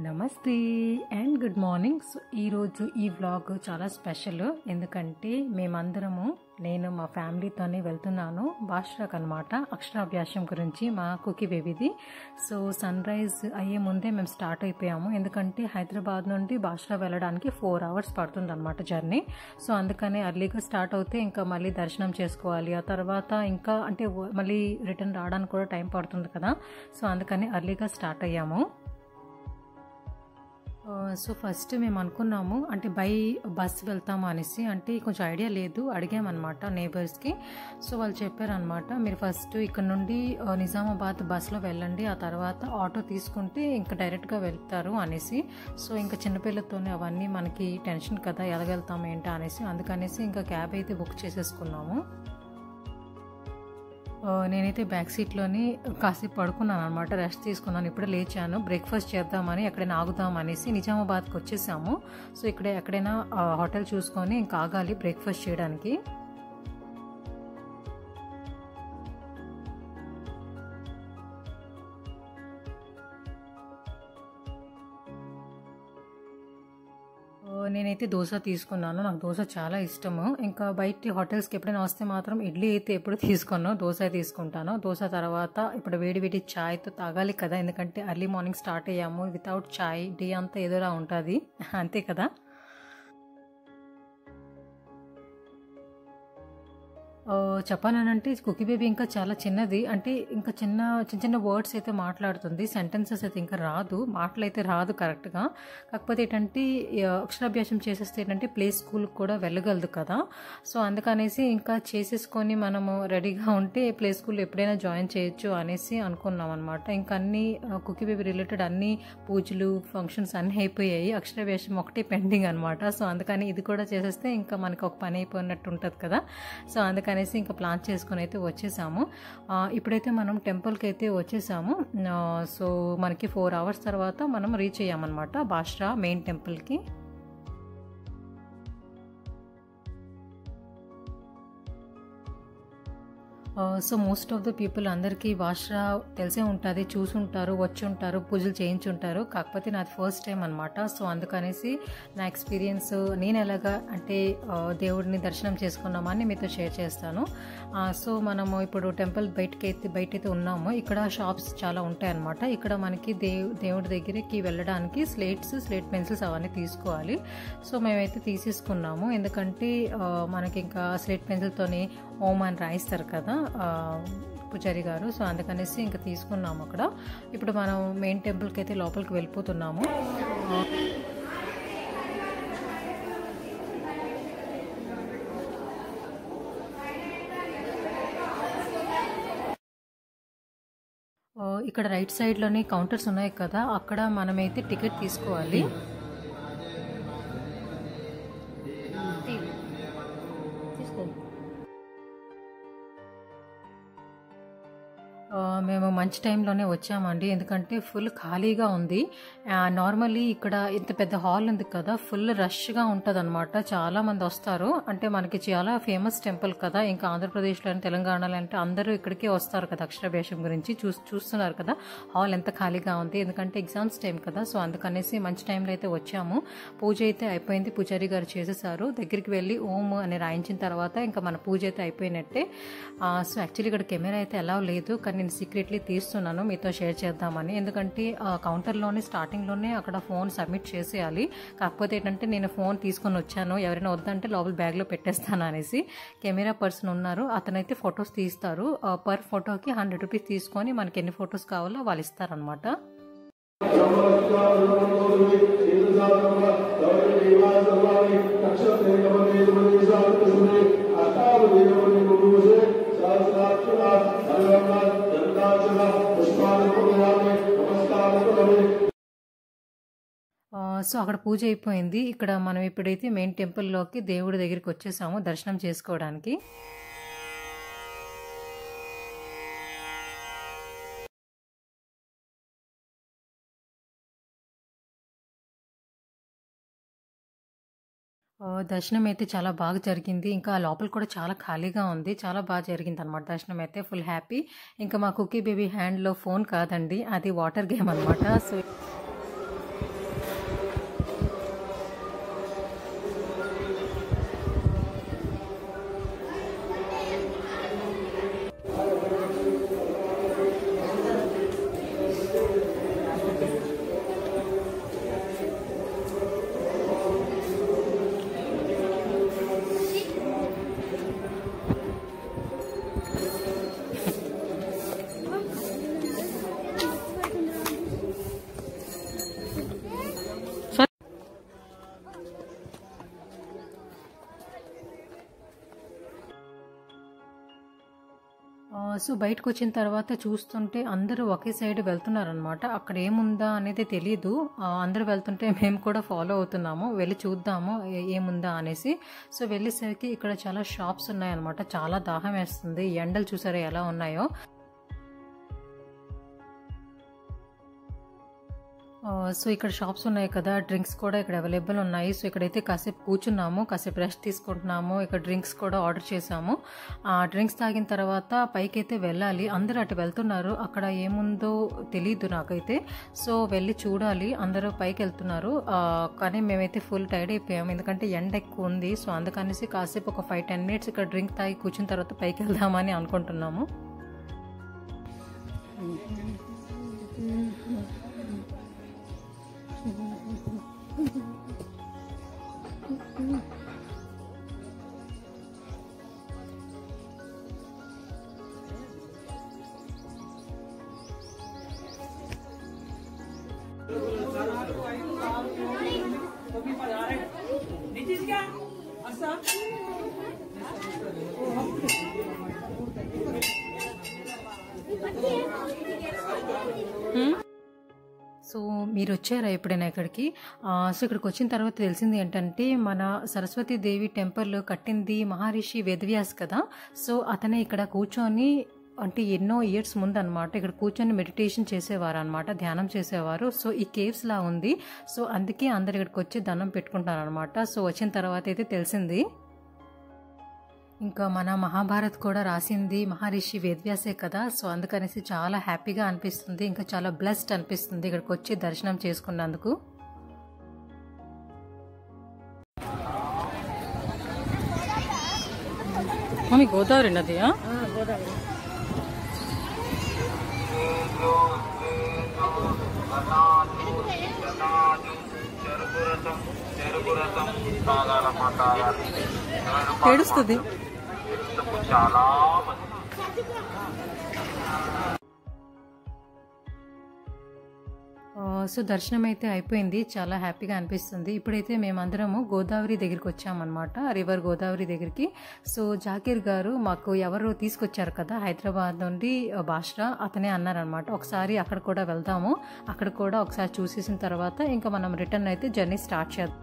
నమస్తే and good morning. So ఈరోజు ఈ వ్లాగ్ చాలా స్పెషల్. ఎందుకంటే మేమందరము నేను మా ఫ్యామిలీతోనే వెళ్తున్నాను బాష్రాక్ అనమాట. అక్షరాభ్యాసం గురించి మా కుకీ బేబీది. సో సన్ రైజ్ అయ్యే ముందే మేము స్టార్ట్ అయిపోయాము. ఎందుకంటే హైదరాబాద్ నుండి బాష్రా వెళ్ళడానికి 4 hours పడుతుంది అనమాట జర్నీ. సో అందుకని అర్లీగా స్టార్ట్ అవుతే ఇంకా మళ్ళీ దర్శనం చేసుకోవాలి. ఆ తర్వాత ఇంకా అంటే మళ్ళీ రిటర్న్ రావడానికి కూడా టైం పడుతుంది కదా. సో అందుకని అర్లీగా స్టార్ట్ అయ్యాము. సో ఫస్ట్ మేము అనుకున్నాము అంటే బై బస్ వెళ్తాము అనేసి. అంటే కొంచెం ఐడియా లేదు, అడిగామన్నమాట నేబర్స్కి. సో వాళ్ళు చెప్పారనమాట, మీరు ఫస్ట్ ఇక్కడ నుండి నిజామాబాద్ బస్లో వెళ్ళండి, ఆ తర్వాత ఆటో తీసుకుంటే ఇంకా డైరెక్ట్గా వెళ్తారు అనేసి. సో ఇంకా చిన్నపిల్లతోనే అవన్నీ మనకి టెన్షన్ కదా, ఎలాగెళ్తాము ఏంటా అనేసి. అందుకనేసి ఇంకా క్యాబ్ అయితే బుక్ చేసేసుకున్నాము. నేనైతే బ్యాక్ సీట్లోని కాసేపు పడుకున్నాను అనమాట, రెస్ట్ తీసుకున్నాను. ఇప్పుడే లేచాను, బ్రేక్ఫాస్ట్ చేద్దామని ఎక్కడైనా ఆగుదాం అనేసి నిజామాబాద్కి వచ్చేసాము. సో ఇక్కడ ఎక్కడైనా హోటల్ చూసుకొని ఇంకా ఆగాలి బ్రేక్ఫాస్ట్ చేయడానికి. నేనైతే దోశ తీసుకున్నాను, నాకు దోశ చాలా ఇష్టము. ఇంకా బయట హోటల్స్కి ఎప్పుడైనా వస్తే మాత్రం ఇడ్లీ అయితే ఎప్పుడు తీసుకున్నాను, దోశ తీసుకుంటాను. దోశ తర్వాత ఇప్పుడు వేడి వేడి ఛాయ్తో తాగాలి కదా, ఎందుకంటే ఎర్లీ మార్నింగ్ స్టార్ట్ అయ్యాము. వితౌట్ ఛాయ్ డే అంతా ఏదోలా ఉంటుంది, అంతే కదా. చెప్పానంటే కుకీ బేబీ ఇంకా చాలా చిన్నది, అంటే ఇంకా చిన్న చిన్న వర్డ్స్ అయితే మాట్లాడుతుంది, సెంటెన్సెస్ అయితే ఇంకా రాదు, మాటలు అయితే రాదు కరెక్ట్గా. కాకపోతే ఏంటంటే అక్షరాభ్యాసం చేసేస్తే ఏంటంటే ప్లే స్కూల్కి కూడా వెళ్ళగలదు కదా. సో అందుకనేసి ఇంకా చేసేసుకొని మనము రెడీగా ఉంటే ప్లే స్కూల్లో ఎప్పుడైనా జాయిన్ చేయొచ్చు అనేసి అనుకున్నాం అనమాట. ఇంకా అన్ని కుకీ బేబీ రిలేటెడ్ అన్ని పూజలు ఫంక్షన్స్ అన్నీ అయిపోయాయి, అక్షరాభ్యాసం ఒకటే పెండింగ్ అనమాట. సో అందుకని ఇది కూడా చేసేస్తే ఇంకా మనకు ఒక పని అయిపోయినట్టు ఉంటుంది కదా. సో అందుకని అనేసి ఇంకా ప్లాన్ చేసుకుని అయితే వచ్చేసాము. ఇప్పుడైతే మనం టెంపుల్కి అయితే వచ్చేసాము. సో మనకి 4 hours తర్వాత మనం రీచ్ అయ్యామన్నమాట బాష్రా మెయిన్ టెంపుల్కి. So most of the people అందరికీ బాష్రా తెలిసే ఉంటుంది, చూసుంటారు, వచ్చి ఉంటారు, పూజలు చేయించుంటారు. కాకపోతే నాది ఫస్ట్ టైం అనమాట. సో అందుకనేసి నా ఎక్స్పీరియన్స్ నేను ఎలాగా అంటే దేవుడిని దర్శనం చేసుకున్నామని మీతో షేర్ చేస్తాను. సో మనము ఇప్పుడు టెంపుల్ బయటైతే ఉన్నాము. ఇక్కడ షాప్స్ చాలా ఉంటాయన్నమాట. ఇక్కడ మనకి దేవుడి దగ్గరికి వెళ్ళడానికి స్లేట్ పెన్సిల్స్ అవన్నీ తీసుకోవాలి. సో మేమైతే తీసేసుకున్నాము, ఎందుకంటే మనకి ఇంకా స్లేట్ పెన్సిల్తోని ఓం అని రాయిస్తారు కదా పూజారి గారు. సో అందుకనేసి ఇంకా తీసుకున్నాము అక్కడ. ఇప్పుడు మనం మెయిన్ టెంపుల్కి అయితే లోపలికి వెళ్ళిపోతున్నాము. ఇక్కడ రైట్ సైడ్లోనే కౌంటర్స్ ఉన్నాయి కదా, అక్కడ మనమైతే టికెట్ తీసుకోవాలి. మేము మంచి టైంలోనే వచ్చామండి, ఎందుకంటే ఫుల్ ఖాళీగా ఉంది. నార్మల్లీ ఇక్కడ ఇంత పెద్ద హాల్ ఉంది కదా, ఫుల్ రష్గా ఉంటుంది అనమాట. చాలా మంది వస్తారు, అంటే మనకి చాలా ఫేమస్ టెంపుల్ కదా. ఇంకా ఆంధ్రప్రదేశ్లో తెలంగాణలో అంటే అందరూ ఇక్కడికే వస్తారు కదా అక్షరాభ్యాసం గురించి. చూస్తున్నారు కదా హాల్ ఎంత ఖాళీగా ఉంది, ఎందుకంటే ఎగ్జామ్స్ టైం కదా. సో అందుకనేసి మంచి టైంలో అయితే వచ్చాము. పూజ అయితే అయిపోయింది, పూజారి గారు చేసేసారు. దగ్గరికి వెళ్ళి ఓం అని రాయించిన తర్వాత ఇంకా మన పూజ అయితే అయిపోయినట్టే. సో యాక్చువల్లీ ఇక్కడ కెమెరా అయితే ఎలా లేదు, కానీ నేను సీక్రెట్లీ తీస్తున్నాను మీతో షేర్ చేద్దామని. ఎందుకంటే కౌంటర్లోనే స్టార్టింగ్లోనే అక్కడ ఫోన్ సబ్మిట్ చేసేయాలి. కాకపోతే ఏంటంటే నేను ఫోన్ తీసుకొని వచ్చాను, ఎవరైనా వద్దంటే లోపల బ్యాగ్లో పెట్టేస్తాను అనేసి. కెమెరా పర్సన్ ఉన్నారు, అతనైతే ఫొటోస్ తీస్తారు. పర్ ఫోటోకి 100 rupees తీసుకొని మనకి ఎన్ని ఫొటోస్ కావాలో వాళ్ళు ఇస్తారనమాట. సో అక్కడ పూజ అయిపోయింది. ఇక్కడ మనం ఇప్పుడైతే మెయిన్ టెంపుల్లోకి దేవుడి దగ్గరికి వచ్చేసాము దర్శనం చేసుకోవడానికి. దర్శనం అయితే చాలా బాగా జరిగింది. ఇంకా లోపల కూడా చాలా ఖాళీగా ఉంది. చాలా బాగా జరిగిందనమాట దర్శనం అయితే. Full happy. ఇంకా మా కుకీ బేబీ హ్యాండ్‌లో ఫోన్ కాదండి, అది వాటర్ గేమ్ అనమాట. సో సో బయటకు వచ్చిన తర్వాత చూస్తుంటే అందరూ ఒకే సైడ్ వెళ్తున్నారనమాట. అక్కడ ఏముందా అనేది తెలీదు. అందరూ వెళ్తుంటే మేము కూడా ఫాలో అవుతున్నాము, వెళ్ళి చూద్దాము ఏముందా అనేసి. సో వెళ్ళేసరికి ఇక్కడ చాలా షాప్స్ ఉన్నాయన్నమాట. చాలా దాహం వేస్తుంది. ఎండలు చూసారా ఎలా ఉన్నాయో. సో ఇక్కడ షాప్స్ ఉన్నాయి కదా, డ్రింక్స్ కూడా ఇక్కడ అవైలబుల్ ఉన్నాయి. సో ఇక్కడైతే కాసేపు కూర్చున్నాము, కాసేపు రెస్ట్ తీసుకుంటున్నాము. ఇక్కడ డ్రింక్స్ కూడా ఆర్డర్ చేసాము. డ్రింక్స్ తాగిన తర్వాత పైకి అయితే వెళ్ళాలి. అందరూ అటు వెళ్తున్నారు. అక్కడ ఏముందో తెలీదు నాకైతే. సో వెళ్ళి చూడాలి. అందరూ పైకి వెళ్తున్నారు. కానీ మేమైతే ఫుల్ టైర్డ్ అయిపోయాము, ఎందుకంటే ఎండ ఎక్కువ ఉంది. సో అందుకనేసి కాసేపు ఒక 5-10 మినిట్స్ ఇక్కడ డ్రింక్ తాగి కూర్చున్న తర్వాత పైకి వెళ్దామని అనుకుంటున్నాము. సో మీరు వచ్చారా ఎప్పుడైనా ఇక్కడికి? సో ఇక్కడికి వచ్చిన తర్వాత తెలిసింది ఏంటంటే, మన సరస్వతీదేవి టెంపుల్ కట్టింది మహర్షి వేదవ్యాస్ కదా. సో అతనే ఇక్కడ కూర్చొని, అంటే ఎన్నో ఇయర్స్ ముందు అనమాట, ఇక్కడ కూర్చొని మెడిటేషన్ చేసేవారు అనమాట, ధ్యానం చేసేవారు. సో ఈ కేవ్స్ లా ఉంది. సో అందుకే అందరు ఇక్కడికి వచ్చి దండం పెట్టుకుంటారు అనమాట. సో వచ్చిన తర్వాత అయితే తెలిసింది. ఇంకా మన మహాభారత్ కూడా రాసింది మహర్షి వేదవ్యాసే కదా. సో అందుకనేసి చాలా హ్యాపీగా అనిపిస్తుంది, ఇంకా చాలా బ్లెస్డ్ అనిపిస్తుంది ఇక్కడికి వచ్చి దర్శనం చేసుకున్నందుకు. మమ్మీ గోదావరి నదియా? గోదావరి. ఏడుస్తుంది. సో దర్శనం అయితే అయిపోయింది, చాలా హ్యాపీగా అనిపిస్తుంది. ఇప్పుడైతే మేమందరము గోదావరి దగ్గరికి వచ్చామన్నమాట, రివర్ గోదావరి దగ్గరికి. సో జాకీర్ గారు మాకు ఎవరు తీసుకొచ్చారు కదా హైదరాబాద్ నుండి, బాష్రా, అతనే అన్నారనమాట ఒకసారి అక్కడ కూడా వెళ్దాము, అక్కడ కూడా ఒకసారి చూసేసిన తర్వాత ఇంకా మనం రిటర్న్ అయితే జర్నీ స్టార్ట్ చేద్దాం.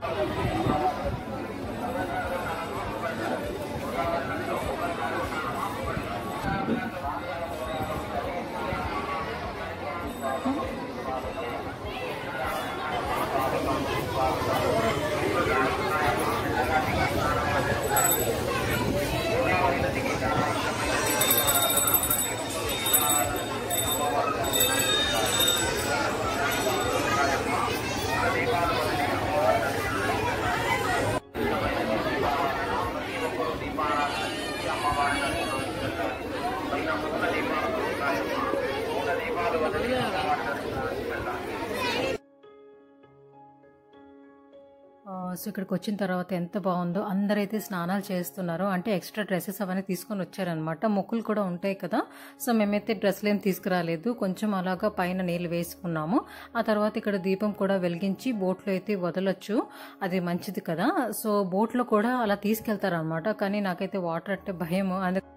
సో ఇక్కడికి వచ్చిన తర్వాత ఎంత బాగుందో. అందరైతే స్నానాలు చేస్తున్నారు, అంటే ఎక్స్ట్రా డ్రెస్సెస్ అవన్నీ తీసుకొని వచ్చారనమాట. మొక్కులు కూడా ఉంటాయి కదా. సో మేమైతే డ్రెస్సులు ఏం తీసుకురాలేదు, కొంచెం అలాగా పైన నీళ్ళు వేసుకున్నాము. ఆ తర్వాత ఇక్కడ దీపం కూడా వెలిగించి బోట్లో అయితే వదలొచ్చు, అది మంచిది కదా. సో బోట్లో కూడా అలా తీసుకెళ్తారనమాట, కానీ నాకైతే వాటర్ అంటే భయము. అందుకే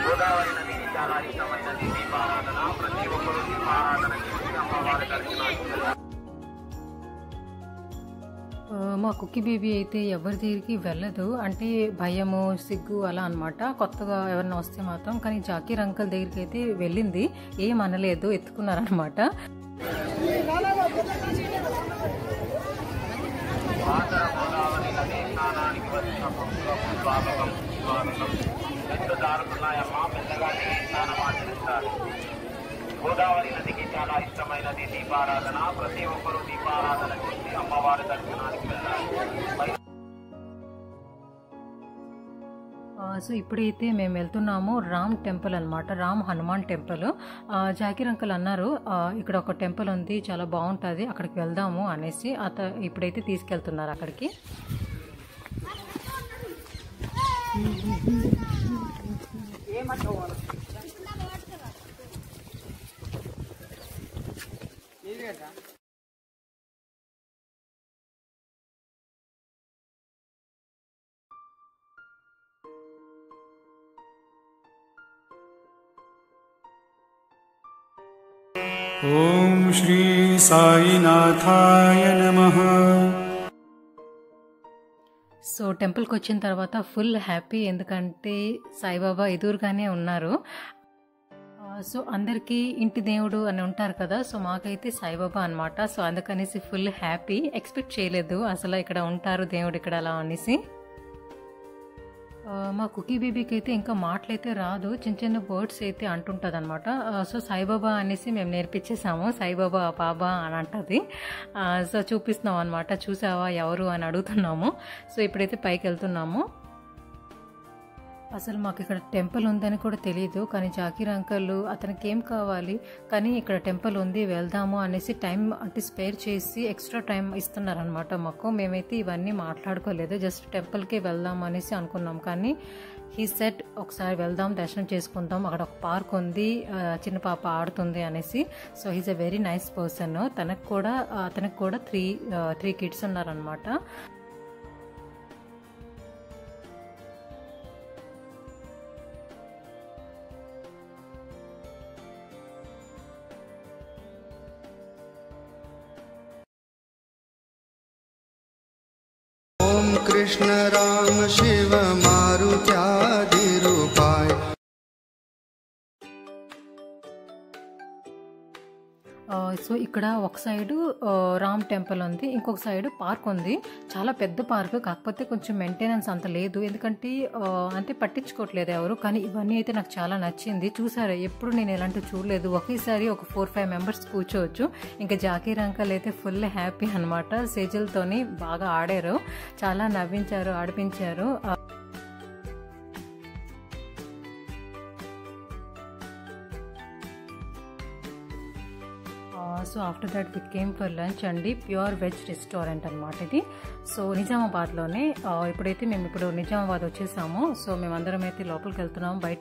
గోదావరి నది చాలా ఇష్టమైనది. దీపారాధన ప్రతి ఒక్కరూ దీపారాధన చేసి అమ్మవారి దర్శనానికి. మా కుక్కీ బేబీ అయితే ఎవరి దగ్గరికి వెళ్ళదు, అంటే భయము సిగ్గు అలా అనమాట. కొత్తగా ఎవరైనా వస్తే మాత్రం. కానీ జాకీర్ అంకుల్ దగ్గరికి అయితే వెళ్ళింది, ఏం అనలేదు, ఎత్తుకున్నారనమాట. గోదావరి నది స్నానానికి వచ్చిన భక్తులకు స్వాగతం స్వాగతం. చెట్లు జారుతున్నాయమ్మా, మెల్లగా దిగి స్నానం ఆచరిస్తారు. గోదావరి నదికి చాలా ఇష్టమైనది దీపారాధన. ప్రతి ఒక్కరూ దీపారాధన చేసి అమ్మవారి దర్శనానికి వెళ్ళాలి. సో ఇప్పుడైతే మేము వెళ్తున్నాము రామ్ టెంపుల్ అనమాట, రామ్ హనుమాన్ టెంపుల్. జాకీర్ అంకుల్ అన్నారు ఇక్కడ ఒక టెంపుల్ ఉంది చాలా బాగుంటుంది అక్కడికి వెళ్దాము అనేసి ఇప్పుడైతే తీసుకెళ్తున్నారు అక్కడికి. ఓం శ్రీ సాయినాథాయ నమః. సో టెంపుల్కి వచ్చిన తర్వాత ఫుల్ హ్యాపీ, ఎందుకంటే సాయిబాబా ఎదురుగానే ఉన్నారు. సో అందరికీ ఇంటి దేవుడు అని ఉంటారు కదా, సో మాకైతే సాయిబాబా అనమాట. సో అందుకనేసి ఫుల్ హ్యాపీ, ఎక్స్పెక్ట్ చేయలేదు అసలు ఇక్కడ ఉంటారు దేవుడు ఇక్కడ అలా అనేసి. మా కుకీ బేబీకి అయితే ఇంకా మాటలైతే రాదు, చిన్న చిన్న వర్డ్స్ అయితే అంటుంటుంది అనమాట. సో సాయిబాబా అనేసి మేము నేర్పించేసాము, సాయిబాబా బాబా అని అంటుంది. సో చూపిస్తున్నాం అనమాట, చూసావా ఎవరు అని అడుగుతున్నాము. సో ఇప్పుడైతే పైకి వెళ్తున్నాము. అసలు మాకు ఇక్కడ టెంపుల్ ఉందని కూడా తెలియదు, కానీ జాకీర్ అంకుల్ అతనికి ఏం కావాలి కానీ ఇక్కడ టెంపుల్ ఉంది వెళ్దాము అనేసి టైం అంటే స్పేర్ చేసి ఎక్స్ట్రా టైం ఇస్తున్నారనమాట మాకు. మేమైతే ఇవన్నీ మాట్లాడుకోలేదు, జస్ట్ టెంపుల్కి వెళ్దాం అనేసి అనుకున్నాం. కానీ హీ సెట్ ఒకసారి వెళ్దాం దర్శనం చేసుకుందాం, అక్కడ ఒక పార్క్ ఉంది చిన్న పాప ఆడుతుంది అనేసి. So he's a very nice person. అతనికి కూడా త్రీ కిడ్స్ ఉన్నారనమాట. ओम कृष्ण राम शिव मारुत्यादि रूपाय. సో ఇక్కడ ఒక సైడు రామ్ టెంపుల్ ఉంది, ఇంకొక సైడ్ పార్క్ ఉంది. చాలా పెద్ద పార్క్, కాకపోతే కొంచెం మెయింటెనెన్స్ అంత లేదు, ఎందుకంటే అంటే పట్టించుకోవట్లేదు ఎవరు. కానీ ఇవన్నీ అయితే నాకు చాలా నచ్చింది. చూసారా, ఎప్పుడు నేను ఎలాంటివి చూడలేదు. ఒకేసారి ఒక 4-5 మెంబర్స్ కూర్చోవచ్చు. ఇంకా జాకీర్ అంకల్ అయితే ఫుల్ హ్యాపీ అనమాట. సేజల్తోని బాగా ఆడారు, చాలా నవ్వించారు, ఆడిపించారు. So after that we came for lunch అండి. ప్యూర్ వెజ్ రెస్టారెంట్ అనమాట ఇది. సో నిజామాబాద్లోనే. ఇప్పుడైతే మేము నిజామాబాద్ వచ్చేసాము. సో మేమందరం అయితే లోపలికి వెళ్తున్నాము. బయట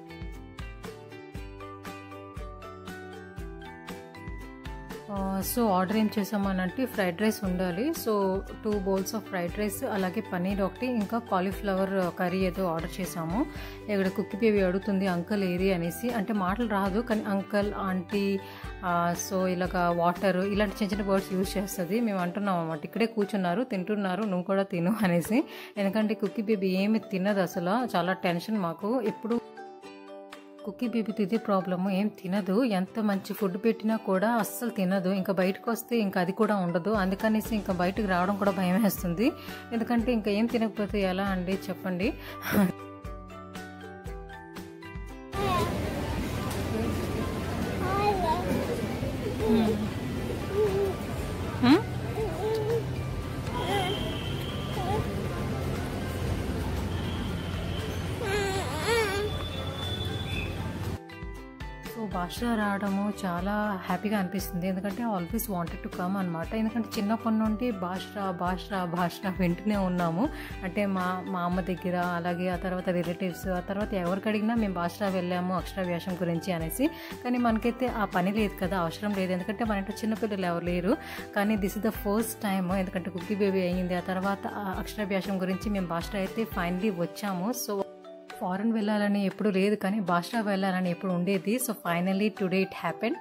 సో ఆర్డర్ ఏం చేసామనంటే ఫ్రైడ్ రైస్ ఉండాలి. So 2 bowls of fried rice, అలాగే పన్నీర్ ఒకటి, ఇంకా కాలీఫ్లవర్ కర్రీ ఏదో ఆర్డర్ చేసాము. ఇక్కడ కుక్కి బేబీ అడుగుతుంది అంకల్ ఏరి అనేసి, అంటే మాటలు రాదు కానీ అంకల్ ఆంటీ సో ఇలాగ వాటర్ ఇలాంటి చిన్న చిన్న వర్డ్స్ యూజ్ చేస్తుంది. మేము అంటున్నాం అన్నమాట, ఇక్కడే కూర్చున్నారు తింటున్నారు నువ్వు కూడా తిను అనేసి. ఎందుకంటే కుక్కి బేబీ ఏమి తినదు అసలు, చాలా టెన్షన్ మాకు. ఎప్పుడు కుక్కీ బేబీతో ఇదే ప్రాబ్లము, ఏం తినదు. ఎంత మంచి ఫుడ్ పెట్టినా కూడా అస్సలు తినదు. ఇంకా బయటకు వస్తే ఇంకా అది కూడా ఉండదు. అందుకనేసి ఇంకా బయటకు రావడం కూడా భయం వేస్తుంది. ఎందుకంటే ఇంకా ఏం తినకపోతే ఎలా అండి చెప్పండి. బాష్రా రావడము చాలా హ్యాపీగా అనిపిస్తుంది, ఎందుకంటే ఆల్వేస్ వాంటెడ్ టు కమ్ అనమాట. ఎందుకంటే చిన్నప్పటి నుండి బాష్రా వింటూనే ఉన్నాము. అంటే మా అమ్మ దగ్గర, అలాగే ఆ తర్వాత రిలేటివ్స్, ఆ తర్వాత ఎవరికి అడిగినా మేము బాష్రా వెళ్ళాము అక్షరాభ్యాసం గురించి అనేసి. కానీ మనకైతే ఆ పని లేదు కదా, అవసరం లేదు, ఎందుకంటే మన ఇంట్లో చిన్నపిల్లలు ఎవరు లేరు. కానీ this is the first time, ఎందుకంటే కుక్కీ బేబీ అయ్యింది. ఆ తర్వాత అక్షరాభ్యాసం గురించి మేము బాష్రా అయితే ఫైనలీ వచ్చాము. సో ఫారెన్ వెళ్ళాలని ఎప్పుడు లేదు, కానీ బాష్రా వెళ్ళాలని ఎప్పుడు ఉండేది. So finally today it happened.